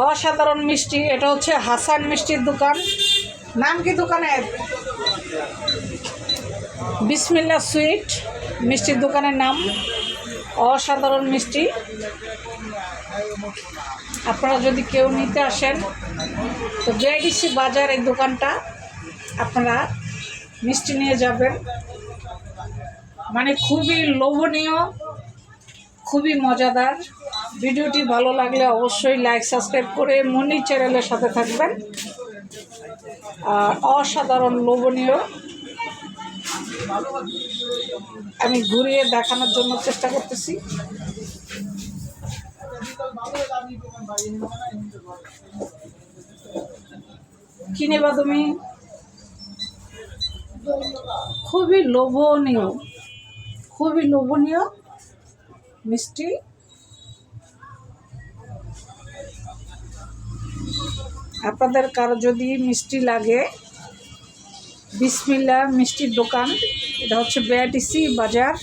অসাধারণ মিষ্টি। এটা হচ্ছে হাসান মিষ্টির দোকান। নাম কি দোকানের? বিসমিল্লাহ সুইট মিষ্টির দোকানের নাম। অসাধারণ মিষ্টি। আপনারা যদি কেউ নিতে আসেন তো বিআইডিসি বাজার এই দোকানটা আপনারা মিষ্টি নিয়ে যাবেন। মানে খুবই লোভনীয়, খুবই মজাদার। ভিডিওটি ভালো লাগলে অবশ্যই লাইক সাবস্ক্রাইব করে মনি চ্যানেলের সাথে থাকবেন। আর অসাধারণ লোভনীয়, আমি ঘুরিয়ে দেখানোর জন্য চেষ্টা করতেছি। কি নেবা তুমি? খুবই লোভনীয়, খুবই লোভনীয় মিষ্টি। আপনাদের কারো যদি মিষ্টি লাগে, বিসমিল্লাহ মিষ্টির দোকান, এটা হচ্ছে বিআইডিসি বাজার।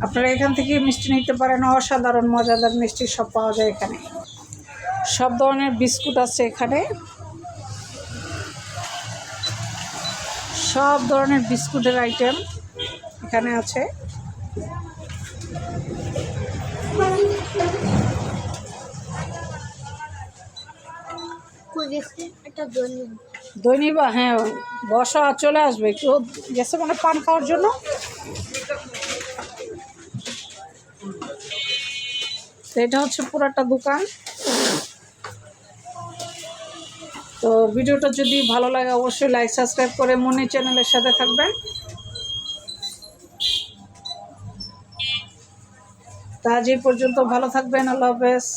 আপনারা এখান থেকে মিষ্টি নিতে পারেন। অসাধারণ মজাদার মিষ্টি সব পাওয়া যায় এখানে। সব ধরনের বিস্কুট আছে এখানে, সব ধরনের বিস্কুটের আইটেম এখানে আছে। দই নিবা? হ্যাঁ, বসা, চলে আসবে। কেউ গেছে মানে পান খাওয়ার জন্য। এটা হচ্ছে পুরাটা দোকান। তো ভিডিওটা যদি ভালো লাগে অবশ্যই লাইক সাবস্ক্রাইব করে মনি চ্যানেলের সাথে থাকবেন। তা আজ এই পর্যন্ত, ভালো থাকবেন। আল্লাহ হাফেজ।